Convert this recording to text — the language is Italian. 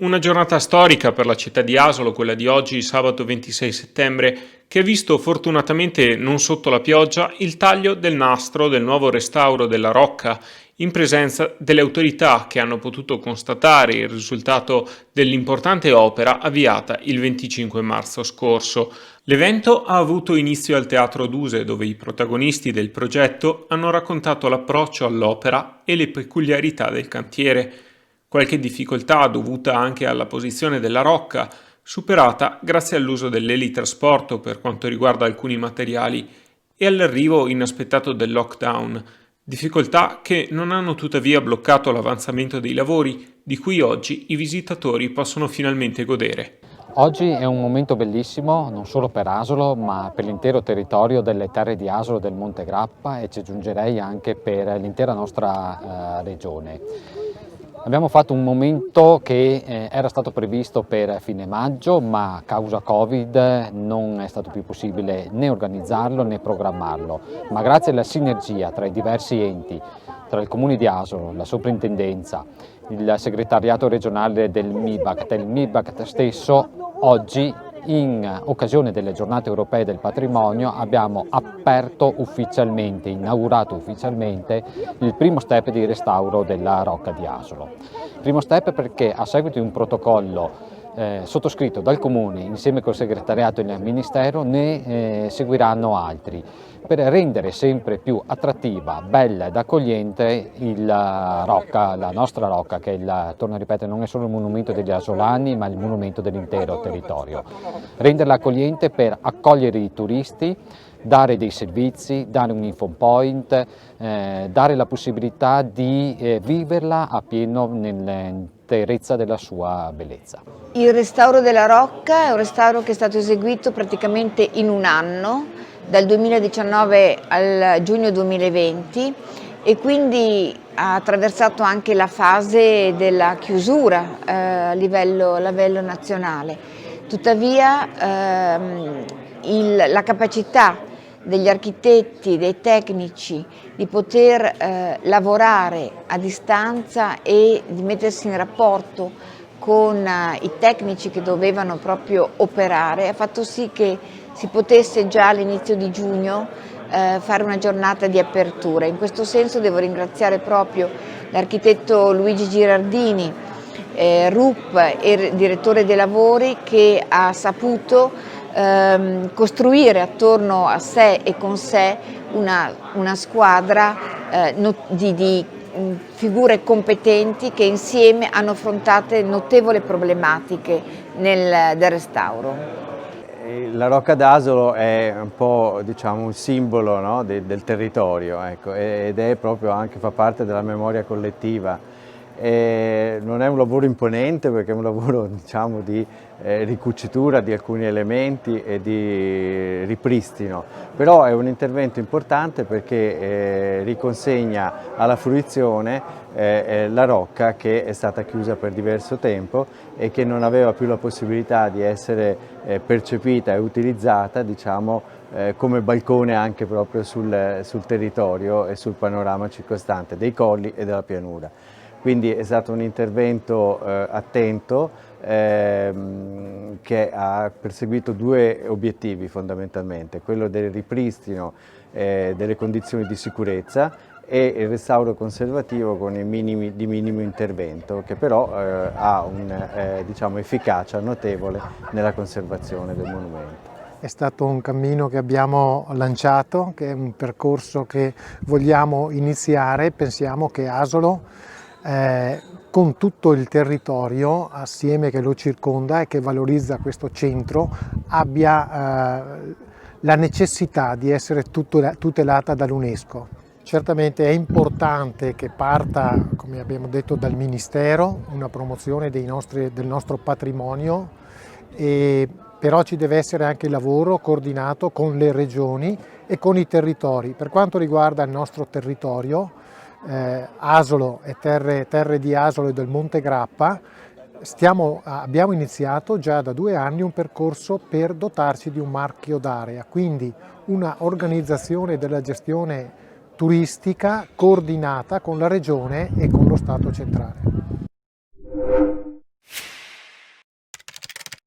Una giornata storica per la città di Asolo, quella di oggi, sabato 26 settembre, che ha visto fortunatamente non sotto la pioggia il taglio del nastro del nuovo restauro della Rocca, in presenza delle autorità che hanno potuto constatare il risultato dell'importante opera avviata il 25 marzo scorso. L'evento ha avuto inizio al Teatro Duse, dove i protagonisti del progetto hanno raccontato l'approccio all'opera e le peculiarità del cantiere. Qualche difficoltà dovuta anche alla posizione della rocca, superata grazie all'uso dell'elitrasporto per quanto riguarda alcuni materiali e all'arrivo inaspettato del lockdown, difficoltà che non hanno tuttavia bloccato l'avanzamento dei lavori di cui oggi i visitatori possono finalmente godere. Oggi è un momento bellissimo non solo per Asolo ma per l'intero territorio delle terre di Asolo e del Monte Grappa e ci aggiungerei anche per l'intera nostra regione. Abbiamo fatto un momento che era stato previsto per fine maggio, ma a causa Covid non è stato più possibile né organizzarlo né programmarlo, ma grazie alla sinergia tra i diversi enti, tra il Comune di Asolo, la Soprintendenza, il segretariato regionale del MIBACT stesso, oggi in occasione delle giornate europee del patrimonio abbiamo aperto ufficialmente, inaugurato ufficialmente il primo step di restauro della Rocca di Asolo. Primo step perché a seguito di un protocollo sottoscritto dal Comune insieme col segretariato e il Ministero ne seguiranno altri per rendere sempre più attrattiva, bella ed accogliente la nostra Rocca che torno a ripetere, non è solo il monumento degli asolani ma il monumento dell'intero territorio. Renderla accogliente per accogliere i turisti, dare dei servizi, dare un info point, dare la possibilità di viverla a pieno nell'interezza della sua bellezza. Il restauro della Rocca è un restauro che è stato eseguito praticamente in un anno, dal 2019 al giugno 2020, e quindi ha attraversato anche la fase della chiusura a livello nazionale. Tuttavia la capacità degli architetti, dei tecnici di poter lavorare a distanza e di mettersi in rapporto con i tecnici che dovevano proprio operare ha fatto sì che si potesse già all'inizio di giugno fare una giornata di apertura. In questo senso devo ringraziare proprio l'architetto Luigi Girardini, RUP e direttore dei lavori, che ha saputo costruire attorno a sé e con sé una squadra di figure competenti che insieme hanno affrontato notevoli problematiche del restauro. La Rocca d'Asolo è un po', diciamo, un simbolo, no, del territorio, ecco, ed è proprio anche, fa parte della memoria collettiva. Non è un lavoro imponente perché è un lavoro, diciamo, di ricucitura di alcuni elementi e di ripristino, però è un intervento importante perché riconsegna alla fruizione la rocca che è stata chiusa per diverso tempo e che non aveva più la possibilità di essere percepita e utilizzata, diciamo, come balcone anche proprio sul territorio e sul panorama circostante dei colli e della pianura. Quindi è stato un intervento attento che ha perseguito due obiettivi fondamentalmente, quello del ripristino delle condizioni di sicurezza e il restauro conservativo con i minimi di minimo intervento, che però ha diciamo, efficacia notevole nella conservazione del monumento. È stato un cammino che abbiamo lanciato, che è un percorso che vogliamo iniziare. Pensiamo che Asolo, con tutto il territorio assieme che lo circonda e che valorizza questo centro, abbia la necessità di essere tutelata dall'UNESCO. Certamente è importante che parta, come abbiamo detto, dal Ministero, una promozione del nostro patrimonio, però ci deve essere anche il lavoro coordinato con le regioni e con i territori. Per quanto riguarda il nostro territorio, Asolo e terre di Asolo e del Monte Grappa, abbiamo iniziato già da 2 anni un percorso per dotarci di un marchio d'area, quindi una organizzazione della gestione turistica coordinata con la Regione e con lo Stato centrale.